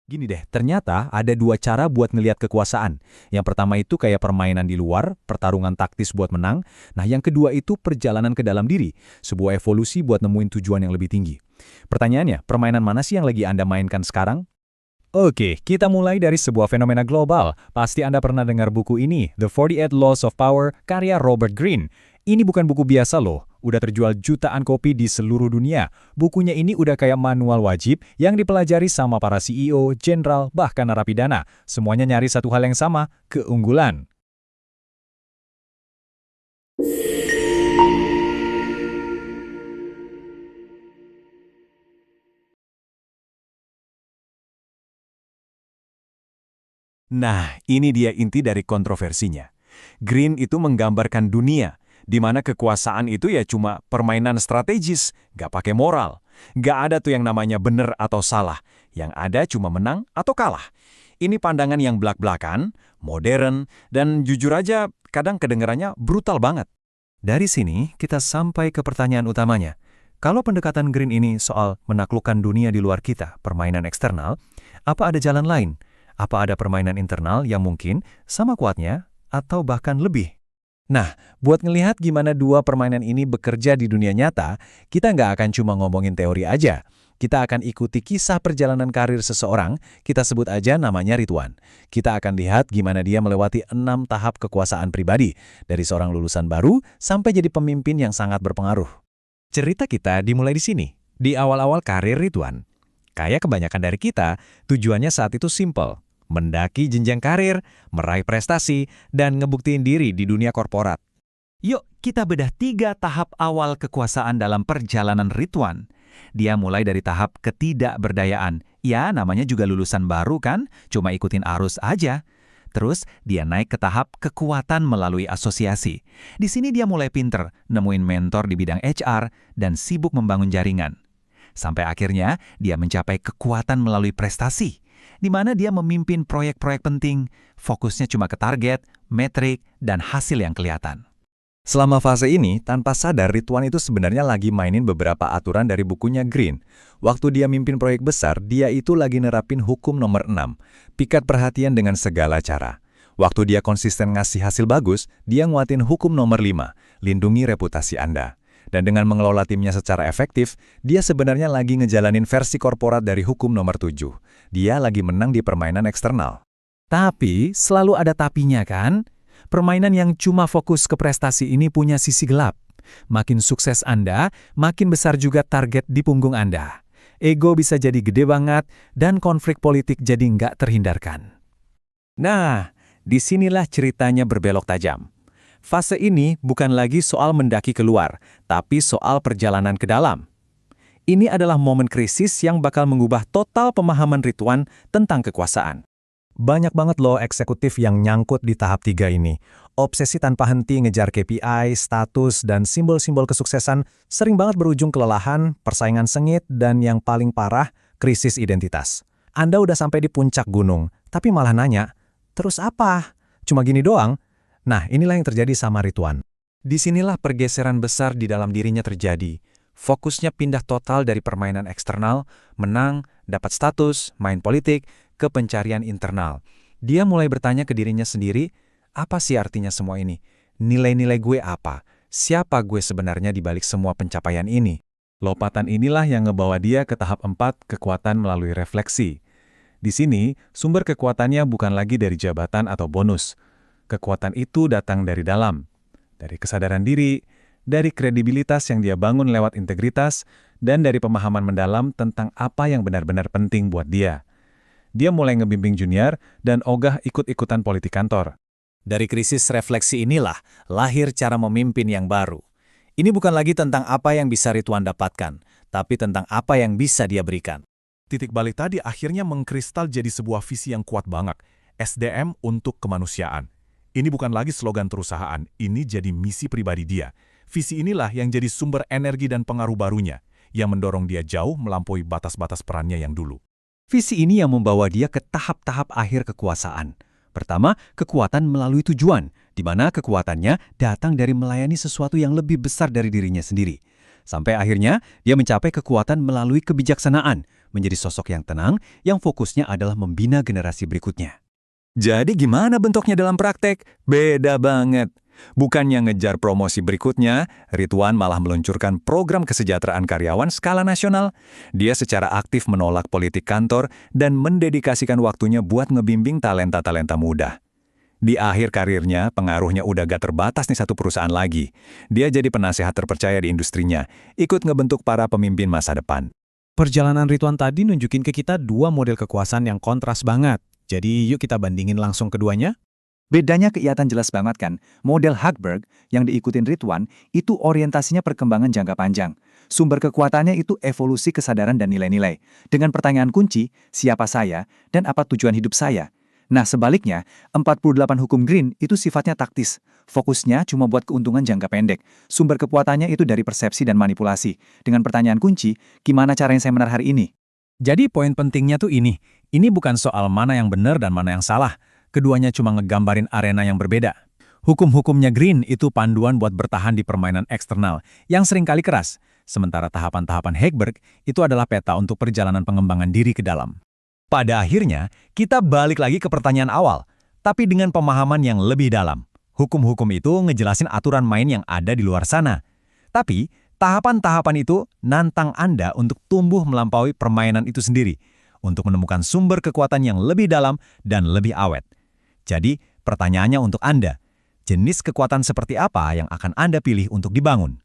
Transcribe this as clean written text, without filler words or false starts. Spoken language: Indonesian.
Gini deh, ternyata ada dua cara buat ngelihat kekuasaan. Yang pertama itu kayak permainan di luar, pertarungan taktis buat menang. Nah, yang kedua itu perjalanan ke dalam diri, sebuah evolusi buat nemuin tujuan yang lebih tinggi. Pertanyaannya, permainan mana sih yang lagi Anda mainkan sekarang? Oke, kita mulai dari sebuah fenomena global. Pasti Anda pernah dengar buku ini, The 48 Laws of Power, karya Robert Greene. Ini bukan buku biasa loh, udah terjual jutaan kopi di seluruh dunia. Bukunya ini udah kayak manual wajib yang dipelajari sama para CEO, jenderal, bahkan narapidana. Semuanya nyari satu hal yang sama, keunggulan. Nah, ini dia inti dari kontroversinya. Green itu menggambarkan dunia, di mana kekuasaan itu ya cuma permainan strategis, gak pakai moral. Gak ada tuh yang namanya benar atau salah, yang ada cuma menang atau kalah. Ini pandangan yang belak-belakan, modern, dan jujur aja kadang kedengarannya brutal banget. Dari sini, kita sampai ke pertanyaan utamanya. Kalau pendekatan Green ini soal menaklukkan dunia di luar kita, permainan eksternal, apa ada jalan lain? Apa ada permainan internal yang mungkin sama kuatnya atau bahkan lebih? Nah, buat ngelihat gimana dua permainan ini bekerja di dunia nyata, kita nggak akan cuma ngomongin teori aja. Kita akan ikuti kisah perjalanan karir seseorang, kita sebut aja namanya Ridwan. Kita akan lihat gimana dia melewati 6 tahap kekuasaan pribadi, dari seorang lulusan baru sampai jadi pemimpin yang sangat berpengaruh. Cerita kita dimulai di sini, di awal-awal karir Ridwan. Kayak kebanyakan dari kita, tujuannya saat itu simple. Mendaki jenjang karir, meraih prestasi, dan ngebuktiin diri di dunia korporat. Yuk, kita bedah 3 tahap awal kekuasaan dalam perjalanan Ridwan. Dia mulai dari tahap ketidakberdayaan. Ya, namanya juga lulusan baru kan, cuma ikutin arus aja. Terus, dia naik ke tahap kekuatan melalui asosiasi. Di sini dia mulai pinter, nemuin mentor di bidang HR, dan sibuk membangun jaringan. Sampai akhirnya, dia mencapai kekuatan melalui prestasi, di mana dia memimpin proyek-proyek penting, fokusnya cuma ke target, metrik, dan hasil yang kelihatan. Selama fase ini, tanpa sadar Ridwan itu sebenarnya lagi mainin beberapa aturan dari bukunya Green. Waktu dia mimpin proyek besar, dia itu lagi nerapin hukum nomor 6, pikat perhatian dengan segala cara. Waktu dia konsisten ngasih hasil bagus, dia nguatin hukum nomor 5, lindungi reputasi Anda. Dan dengan mengelola timnya secara efektif, dia sebenarnya lagi ngejalanin versi korporat dari hukum nomor 7. Dia lagi menang di permainan eksternal. Tapi, selalu ada tapinya kan? Permainan yang cuma fokus ke prestasi ini punya sisi gelap. Makin sukses Anda, makin besar juga target di punggung Anda. Ego bisa jadi gede banget, dan konflik politik jadi nggak terhindarkan. Nah, disinilah ceritanya berbelok tajam. Fase ini bukan lagi soal mendaki keluar, tapi soal perjalanan ke dalam. Ini adalah momen krisis yang bakal mengubah total pemahaman Ridwan tentang kekuasaan. Banyak banget loh eksekutif yang nyangkut di tahap 3 ini. Obsesi tanpa henti ngejar KPI, status, dan simbol-simbol kesuksesan sering banget berujung kelelahan, persaingan sengit, dan yang paling parah, krisis identitas. Anda udah sampai di puncak gunung, tapi malah nanya, terus apa? Cuma gini doang? Nah, inilah yang terjadi sama Ridwan. Disinilah pergeseran besar di dalam dirinya terjadi. Fokusnya pindah total dari permainan eksternal, menang, dapat status, main politik, ke pencarian internal. Dia mulai bertanya ke dirinya sendiri, apa sih artinya semua ini? Nilai-nilai gue apa? Siapa gue sebenarnya di balik semua pencapaian ini? Lompatan inilah yang ngebawa dia ke tahap 4, kekuatan melalui refleksi. Di sini, sumber kekuatannya bukan lagi dari jabatan atau bonus. Kekuatan itu datang dari dalam, dari kesadaran diri, dari kredibilitas yang dia bangun lewat integritas, dan dari pemahaman mendalam tentang apa yang benar-benar penting buat dia. Dia mulai ngebimbing junior dan ogah ikut-ikutan politik kantor. Dari krisis refleksi inilah lahir cara memimpin yang baru. Ini bukan lagi tentang apa yang bisa Ridwan dapatkan, tapi tentang apa yang bisa dia berikan. Titik balik tadi akhirnya mengkristal jadi sebuah visi yang kuat banget. SDM untuk kemanusiaan. Ini bukan lagi slogan perusahaan, ini jadi misi pribadi dia. Visi inilah yang jadi sumber energi dan pengaruh barunya, yang mendorong dia jauh melampaui batas-batas perannya yang dulu. Visi ini yang membawa dia ke tahap-tahap akhir kekuasaan. Pertama, kekuatan melalui tujuan, di mana kekuatannya datang dari melayani sesuatu yang lebih besar dari dirinya sendiri. Sampai akhirnya, dia mencapai kekuatan melalui kebijaksanaan, menjadi sosok yang tenang, yang fokusnya adalah membina generasi berikutnya. Jadi gimana bentuknya dalam praktek? Beda banget. Bukannya ngejar promosi berikutnya, Ridwan malah meluncurkan program kesejahteraan karyawan skala nasional. Dia secara aktif menolak politik kantor dan mendedikasikan waktunya buat ngebimbing talenta-talenta muda. Di akhir karirnya, pengaruhnya udah gak terbatas nih satu perusahaan lagi. Dia jadi penasehat terpercaya di industrinya, ikut ngebentuk para pemimpin masa depan. Perjalanan Ridwan tadi nunjukin ke kita dua model kekuasaan yang kontras banget. Jadi yuk kita bandingin langsung keduanya. Bedanya kelihatan jelas banget kan, model Hagberg yang diikutin Ridwan itu orientasinya perkembangan jangka panjang. Sumber kekuatannya itu evolusi kesadaran dan nilai-nilai. Dengan pertanyaan kunci, siapa saya dan apa tujuan hidup saya? Nah sebaliknya, 48 hukum Green itu sifatnya taktis. Fokusnya cuma buat keuntungan jangka pendek. Sumber kekuatannya itu dari persepsi dan manipulasi. Dengan pertanyaan kunci, gimana caranya saya menang hari ini? Jadi poin pentingnya tuh ini bukan soal mana yang benar dan mana yang salah. Keduanya cuma ngegambarin arena yang berbeda. Hukum-hukumnya Green itu panduan buat bertahan di permainan eksternal yang seringkali keras, sementara tahapan-tahapan Hagberg itu adalah peta untuk perjalanan pengembangan diri ke dalam. Pada akhirnya, kita balik lagi ke pertanyaan awal, tapi dengan pemahaman yang lebih dalam. Hukum-hukum itu ngejelasin aturan main yang ada di luar sana. Tapi, tahapan-tahapan itu nantang Anda untuk tumbuh melampaui permainan itu sendiri, untuk menemukan sumber kekuatan yang lebih dalam dan lebih awet. Jadi, pertanyaannya untuk Anda, jenis kekuatan seperti apa yang akan Anda pilih untuk dibangun?